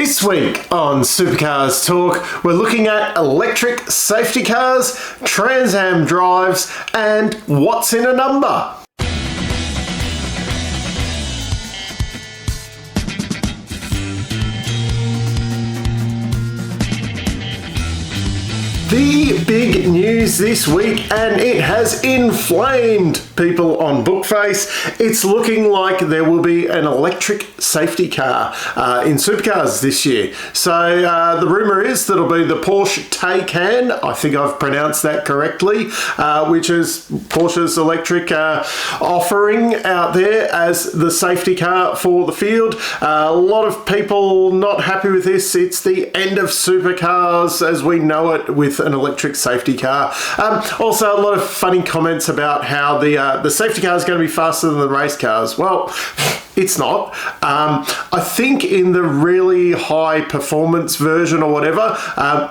This week on Supercars Torque, we're looking at electric safety cars, TransAm drives, and what's in a number. The big news this week, and it has inflamed people on Bookface. It's looking like there will be an electric safety car in Supercars this year. So the rumour is that it'll be the Porsche Taycan, I think I've pronounced that correctly, which is Porsche's electric offering out there as the safety car for the field. A lot of people not happy with this. It's the end of Supercars as we know it with an electric safety car. Also, a lot of funny comments about how the safety car is going to be faster than the race cars. Well, it's not. I think in the really high performance version or whatever,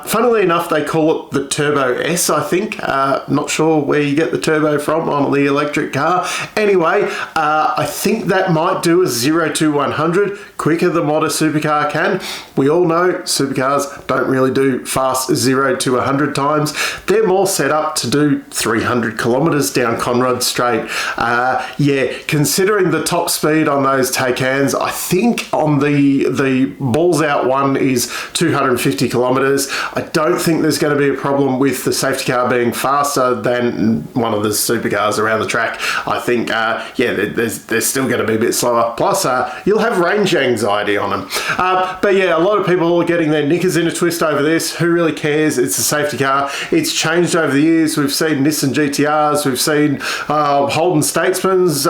funnily enough, they call it the Turbo S, I think. Not sure where you get the turbo from on the electric car. Anyway, I think that might do a 0 to 100 quicker than what a supercar can. We all know supercars don't really do fast 0 to 100 times. They're more set up to do 300 kilometers down Conrod Straight. Yeah, considering the top speed on those Taycans, I think on the balls out one is 250 kilometers. I don't think there's going to be a problem with the safety car being faster than one of the supercars around the track. I think, yeah, they're still going to be a bit slower. Plus, you'll have range anxiety on them. But yeah, a lot of people are getting their knickers in a twist over this. Who really cares? It's a safety car. It's changed over the years. We've seen Nissan GTRs, we've seen Holden Statesmans,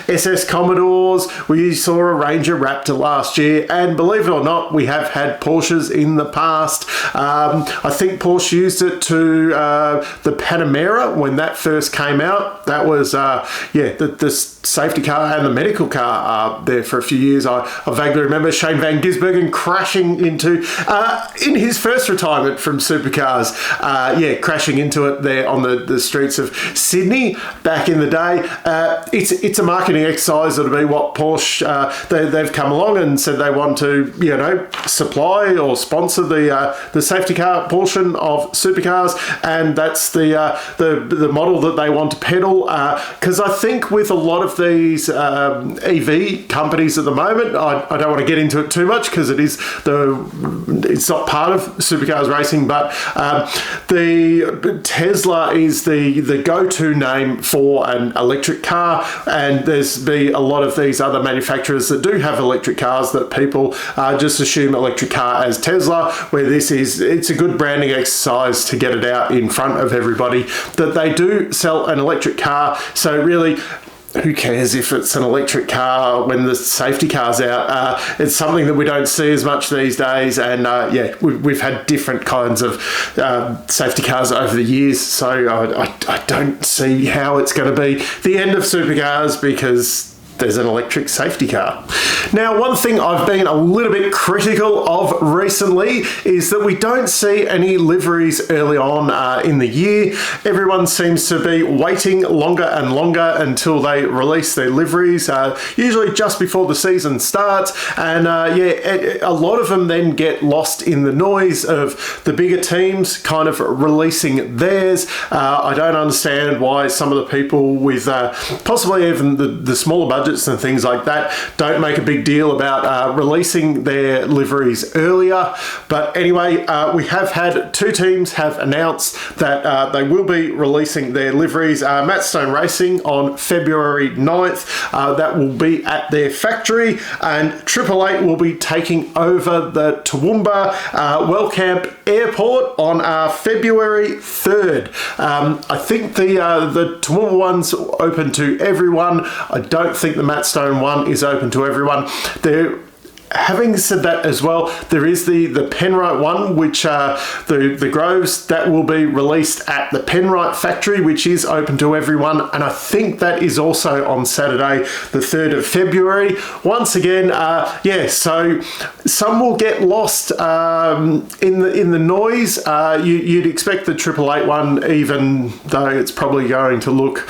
SS Commodores, we saw a Ranger Raptor last year, and believe it or not, we have had Porsches in the past. I think Porsche used it to the Panamera when that first came out. That was, yeah, the safety car and the medical car there for a few years. I vaguely remember Shane Van Gisbergen crashing into, in his first retirement from Supercars, yeah, crashing into it there on the streets of Sydney back in the day. It's a marketing exercise. It'll be what Porsche, they've come along and said they want to, you know, supply or sponsor the safety car portion of Supercars, and that's the model that they want to peddle. Because I think with a lot of these EV companies at the moment, I don't want to get into it too much because it's not part of Supercars racing, but the Tesla is the go-to name for an electric car, and there's a lot of these other manufacturers that do have electric cars that people just assume electric car as Tesla, where it's a good branding exercise to get it out in front of everybody that they do sell an electric car. So really, who cares if it's an electric car when the safety car's out? It's something that we don't see as much these days, and yeah, we've had different kinds of safety cars over the years, so I don't see how it's going to be the end of supercars because there's an electric safety car. Now, one thing I've been a little bit critical of recently is that we don't see any liveries early on in the year. Everyone seems to be waiting longer and longer until they release their liveries, usually just before the season starts. And yeah, a lot of them then get lost in the noise of the bigger teams kind of releasing theirs. I don't understand why some of the people with possibly even the smaller budgets and things like that don't make a big deal about releasing their liveries earlier. But anyway, we have had two teams have announced that they will be releasing their liveries. Matt Stone Racing on February 9th, that will be at their factory, and Triple Eight will be taking over the Toowoomba Wellcamp Airport on February 3rd. I think the Toowoomba one's open to everyone. I don't think the Matt Stone one is open to everyone. Having said that as well, there is the Penrite one, which the Groves, that will be released at the Penrite factory, which is open to everyone, and I think that is also on Saturday the 3rd of February. Once again, yeah, so some will get lost in the noise. You'd expect the Triple Eight one, even though it's probably going to look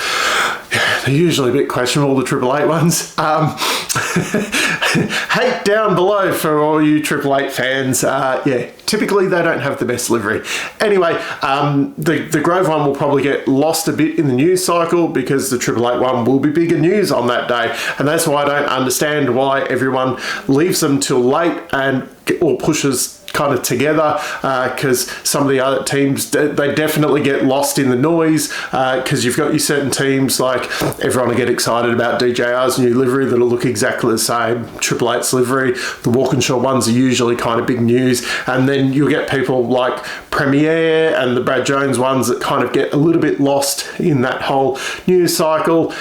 they're usually a bit questionable, the Triple Eight ones. Hate down below for all you Triple Eight fans. Yeah, typically they don't have the best livery. Anyway, the Grove one will probably get lost a bit in the news cycle because the Triple Eight one will be bigger news on that day, and that's why I don't understand why everyone leaves them till late or pushes kind of together, because some of the other teams, they definitely get lost in the noise, because you've got your certain teams, like everyone will get excited about DJR's new livery that'll look exactly the same, Triple Eight's livery. The Walkinshaw ones are usually kind of big news, and then you'll get people like Premier and the Brad Jones ones that kind of get a little bit lost in that whole news cycle,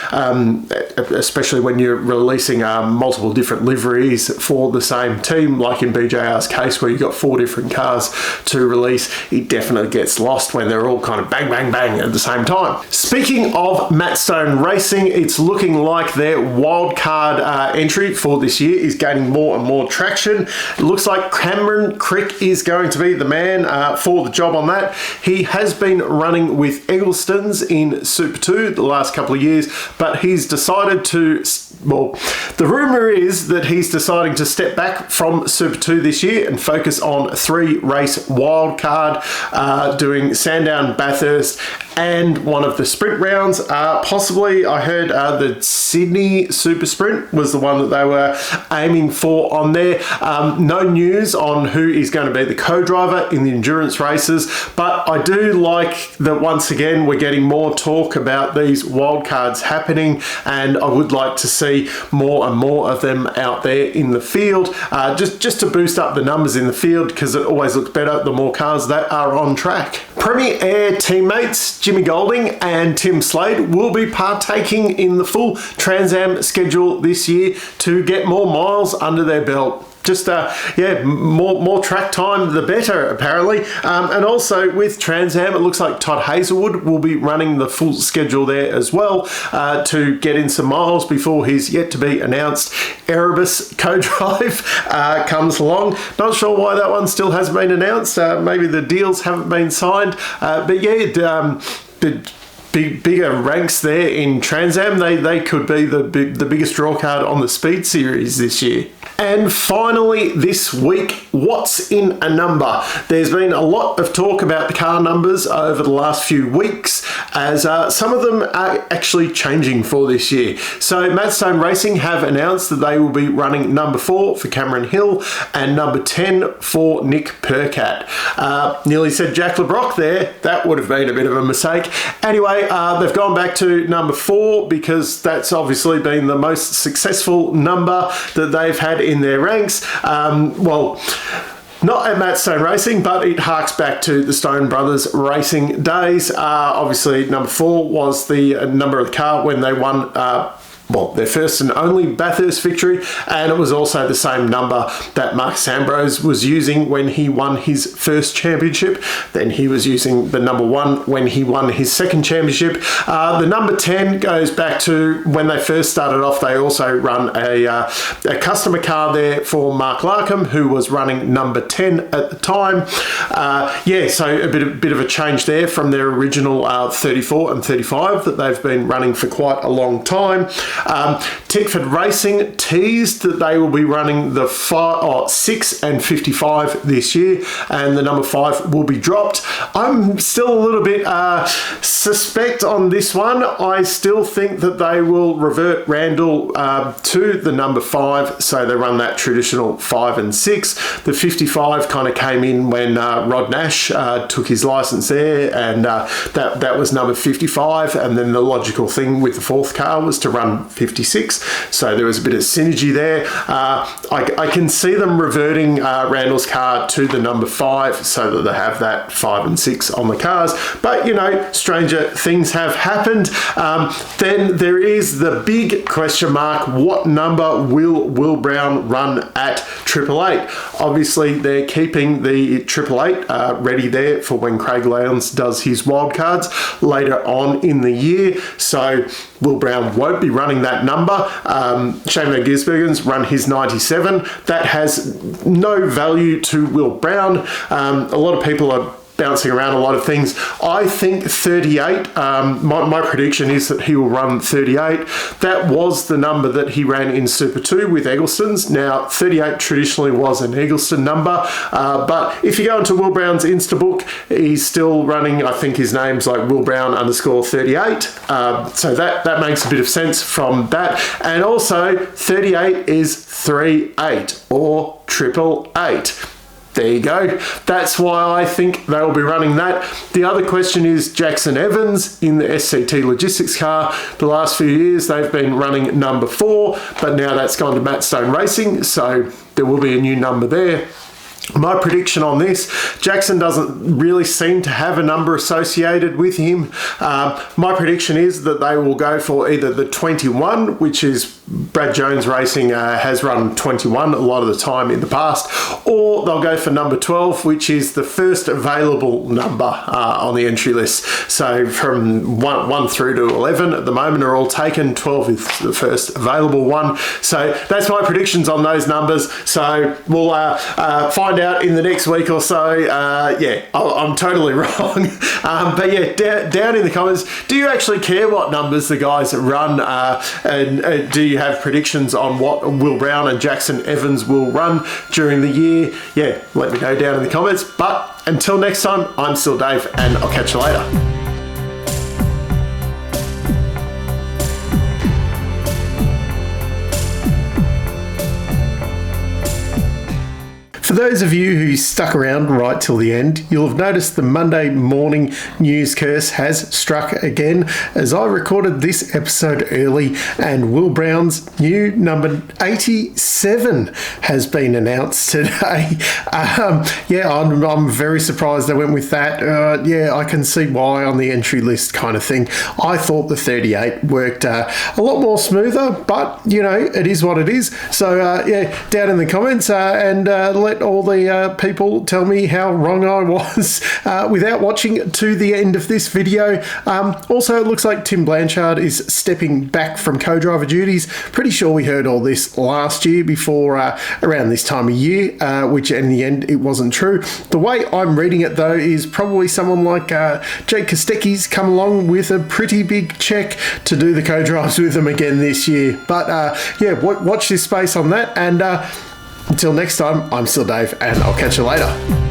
especially when you're releasing multiple different liveries for the same team, like in BJR's case where you've got 4 different cars to release. It definitely gets lost when they're all kind of bang, bang, bang at the same time. Speaking of Matt Stone Racing, it's looking like their wildcard entry for this year is gaining more and more traction. It looks like Cameron Crick is going to be the man for the job on that. He has been running with Eggleston's in Super 2 the last couple of years, but he's decided to, well, the rumour is that he's deciding to step back from Super 2 this year and focus on 3-race wildcard, doing Sandown, Bathurst, and one of the sprint rounds. Possibly, I heard the Sydney Super Sprint was the one that they were aiming for on there. No news on who is going to be the co-driver in the endurance races, but I do like that once again we're getting more talk about these wildcards happening, and I would like to see more and more of them out there in the field, just to boost up the numbers in the field, because it always looks better the more cars that are on track. Premier Air teammates Jimmy Golding and Tim Slade will be partaking in the full TransAm schedule this year to get more miles under their belt. Just yeah, more track time the better, apparently. And also with TransAm, it looks like Todd Hazelwood will be running the full schedule there as well, to get in some miles before his yet to be announced Erebus co-drive comes along. Not sure why that one still hasn't been announced. Maybe the deals haven't been signed, but yeah, bigger ranks there in TransAm. They could be the biggest draw card on the Speed Series this year. And finally this week, what's in a number? There's been a lot of talk about the car numbers over the last few weeks, as some of them are actually changing for this year. So Matt Stone Racing have announced that they will be running number 4 for Cameron Hill and number 10 for Nick Percat. Nearly said Jack LeBrock there. That would have been a bit of a mistake. Anyway, they've gone back to number 4 because that's obviously been the most successful number that they've had in their ranks. Well, not at Matt Stone Racing, but it harks back to the Stone Brothers racing days. Obviously, number 4 was the number of the car when they won well, their first and only Bathurst victory, and it was also the same number that Marcus Ambrose was using when he won his first championship. Then he was using the number 1 when he won his second championship. The number 10 goes back to when they first started off. They also run a customer car there for Mark Larkham, who was running number 10 at the time. Yeah, so a bit of a change there from their original 34 and 35 that they've been running for quite a long time. Tickford Racing teased that they will be running the 6 and 55 this year, and the number 5 will be dropped. I'm still a little bit suspect on this one. I still think that they will revert Randall to the number 5, so they run that traditional 5 and 6. The 55 kind of came in when Rod Nash took his license there, and that was number 55, and then the logical thing with the 4th car was to run 56, so there was a bit of synergy there. I can see them reverting Randall's car to the number 5 so that they have that 5 and 6 on the cars, but you know, stranger things have happened. Then there is the big question mark: what number will Will Brown run at 888? Obviously they're keeping the 888 ready there for when Craig Lowndes does his wildcards later on in the year, so Will Brown won't be running that number. Shane Van Gisbergen's run his 97. That has no value to Will Brown. A lot of people are bouncing around a lot of things. I think 38, my prediction is that he will run 38. That was the number that he ran in Super 2 with Eggleston's. Now, 38 traditionally was an Eggleston number, but if you go into Will Brown's Instabook, he's still running, I think his name's like Will Brown _38. So that makes a bit of sense from that. And also, 38 is 38 or 888. There you go. That's why I think they'll be running that. The other question is Jackson Evans in the SCT Logistics car. The last few years they've been running number 4, but now that's gone to Matt Stone Racing, so there will be a new number there. My prediction on this, Jackson doesn't really seem to have a number associated with him. My prediction is that they will go for either the 21, which is Brad Jones Racing has run 21 a lot of the time in the past, or they'll go for number 12, which is the first available number on the entry list. So from 1 through to 11 at the moment are all taken. 12 is the first available one. So that's my predictions on those numbers. So we'll find out in the next week or so. Yeah, I'm totally wrong. But yeah, down in the comments, do you actually care what numbers the guys run? And do you have predictions on what Will Brown and Jackson Evans will run during the year? Yeah, let me know down in the comments. But until next time, I'm still Dave, and I'll catch you later. For those of you who stuck around right till the end, you'll have noticed the Monday morning news curse has struck again, as I recorded this episode early and Will Brown's new number 87 has been announced today. Yeah, I'm very surprised they went with that. Yeah, I can see why on the entry list kind of thing. I thought the 38 worked a lot more smoother, but you know, it is what it is. So yeah, down in the comments and let all the people tell me how wrong I was without watching to the end of this video. Also, it looks like Tim Blanchard is stepping back from co-driver duties. Pretty sure we heard all this last year before around this time of year, which in the end it wasn't true. The way I'm reading it though is probably someone like Jake Kostecki's come along with a pretty big check to do the co-drives with them again this year. But yeah, watch this space on that, and until next time, I'm still Dave, and I'll catch you later.